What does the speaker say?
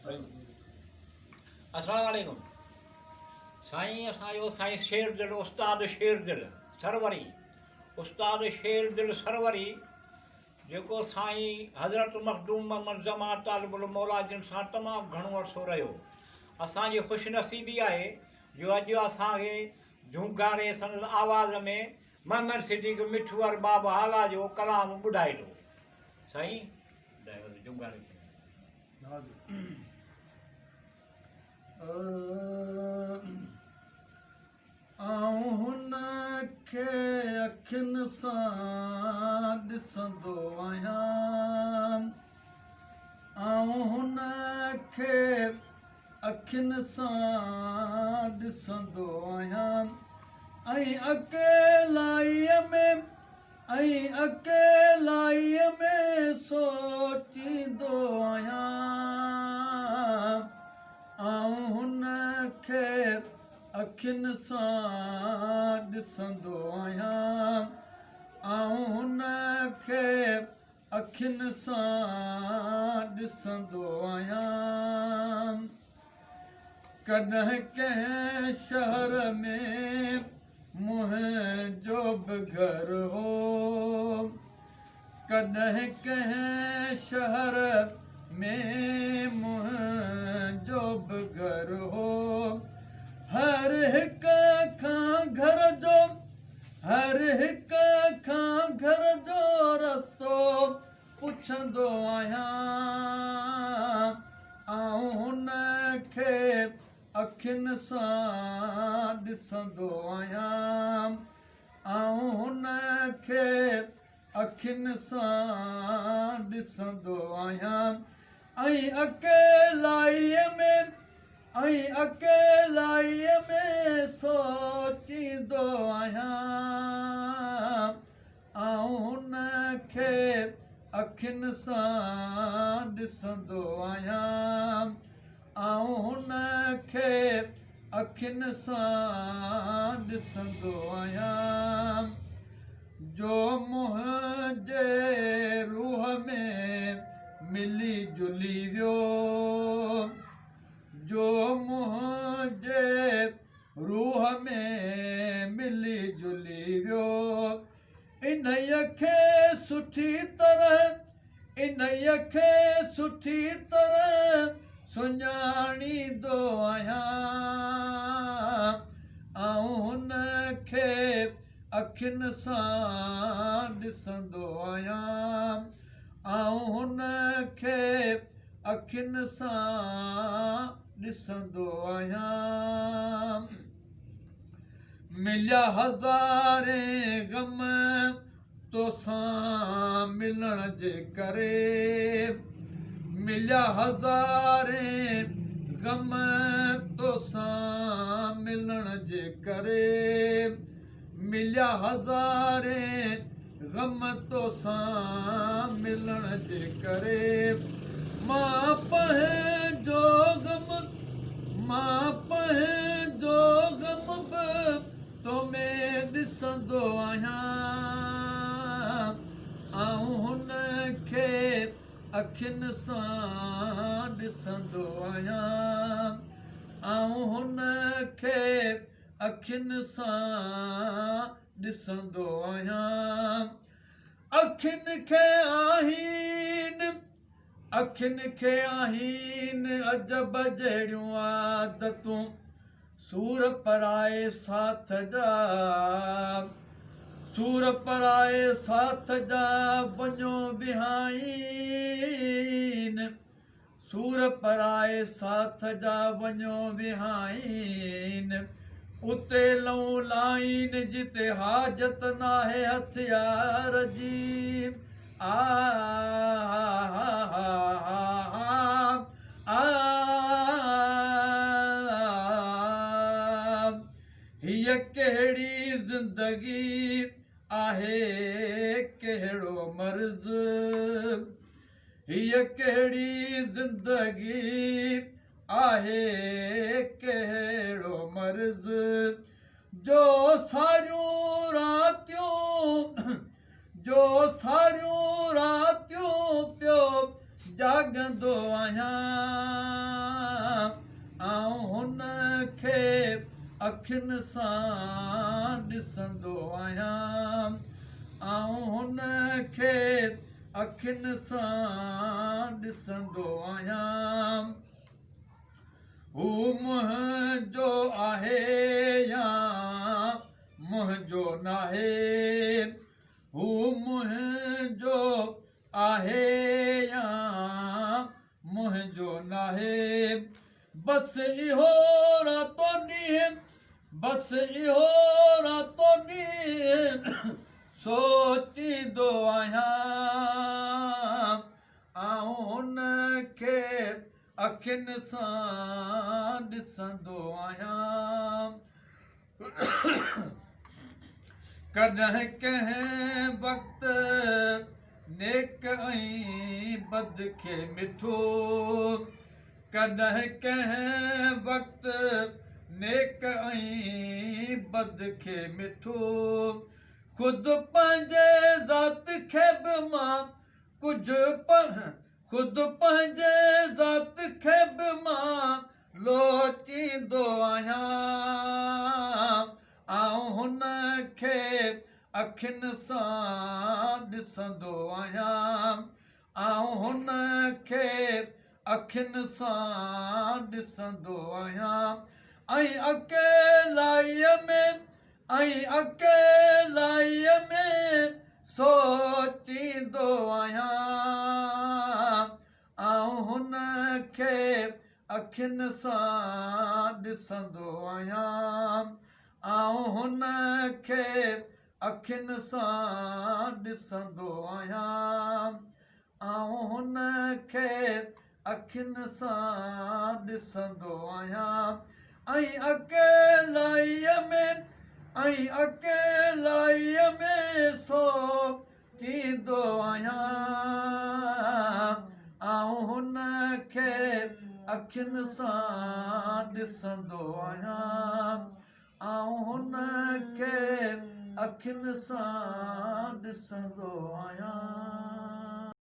अस्सलाम वालेकुम साईं। असांजो साईं शेर दिल उस्ताद शेर दिल सरवरी, उस्ताद शेर दिल सरवरी जेको साईं हज़रत मखदूम मोहम्मद ज़मा तालिबुल मौला जिन सां तमामु घणो अरसो रहियो। असांजी ख़ुशनसीबी आहे जो अॼु असांखे झूंकारे संदसि आवाज़ में मोहम्मद सिद्दीक़ मिठू अरबाब हाला जो कलाम ॿुधाए थो। साईं झूंकारे आऊं हुन खे अखियुनि सां ॾिसंदो आहियां, आऊं हुन खे अखियुनि सां ॾिसंदो आहियां, ऐं अकेलाईअ में सोचींदो आहियां। आऊं हुन खे अखियुनि सां ॾिसंदो आहियां, आऊं हुन खे अखियुनि सां ॾिसंदो आहियां। कॾहिं कंहिं शहर में मुंहिंजो बि घर हो, कॾहिं कंहिं शहर में मुंहिंजो बि घर हो। हर हिक खां घर जो रस्तो पुछंदो आहियां। आऊं हुन खे अखियुनि सां ॾिसंदो आहियां, आऊं हुन खे अखियुनि सां ॾिसंदो आहियां, ऐं अकेलाईअ में सोचींदो आहियां। आऊं हुन खे अखियुनि सां ॾिसंदो आहियां, आऊं हुन खे अखियुनि सां ॾिसंदो आहियां। जो मुंहिंजे रूह में मिली जुली वियो, जो मुंहिंजे रूह में मिली जुली वियो, इन्हीअ खे सुठी तरह सुञाणींदो आहियां। आऊं हुन खे अखियुनि सां ॾिसंदो आहियां, आऊं हुन खे अखियुनि सां ॾिसंदो आहियां। मिलिया हज़ारे ग़म तोसां मिलण जे करे, मिलिया हज़ारे ग़म तोसां मिलण जे करे, मिलिया हज़ारे ग़म तोसां मिलण जे करे। मां पंहिंजो ग़म बि तो में ॾिसंदो आहियां। आऊं हुन खे अखियुनि सां ॾिसंदो आहियां, आऊं हुन खे अखियुनि सां ॾिसंदो आहियां। अखियुनि खे आहिनि अजब जहिड़ियूं आदतूं, सूर पराए साथ जा वञो विहाइन, सूर पराए साथ जा वञो विहाइन। उते लऊं लाइन जिते हाजत नाहे हथियार जी। हीअ कहिड़ी ज़िंदगी आहे, कहिड़ो मर्ज़, हीअ कहिड़ी ज़िंदगी आहे, कहिड़ो मर्ज़, जो सारियूं रातियूं पियो जाॻंदो आहियां। अखियुनि सां ॾिसंदो आहियां आऊं हुन खे अखियुनि सां ॾिसंदो आहियां हू मुंहिंजो आहे या मुंहिंजो नाहे हू मुंहिंजो आहे या मुंहिंजो नाहे बसि इहो रातो ॾींहुं बसि इहो रातो ॾींहुं सोचींदो आहियां आऊं हुन खे अखियुनि सां ॾिसंदो आहियां कॾहिं कंहिं वक़्तु नेक ऐं बद खे मिठो कॾहिं कंहिं वक़्तु नेक ऐं बद खे मिठो ख़ुदि पंहिंजे ज़ात खे बि मां कुझु ख़ुदि पंहिंजे ज़ात खे बि मां लोचींदो आहियां आऊं हुन खे अखियुनि सां ॾिसंदो आहियां आऊं हुन खे अखियुनि सां ॾिसंदो आहियां ऐं अकेलाईअ में सोचींदो आहियां आऊं हुन खे अखियुनि सां ॾिसंदो आहियां आऊं हुन खे अखियुनि सां ॾिसंदो आहियां आऊं हुन खे अखियुनि सां ॾिसंदो आहियां ऐं अकेलाईअ में सोचींदो आहियां आऊं हुन खे अखियुनि सां ॾिसंदो आहियां आऊं हुन खे अखियुनि सां ॾिसंदो आहियां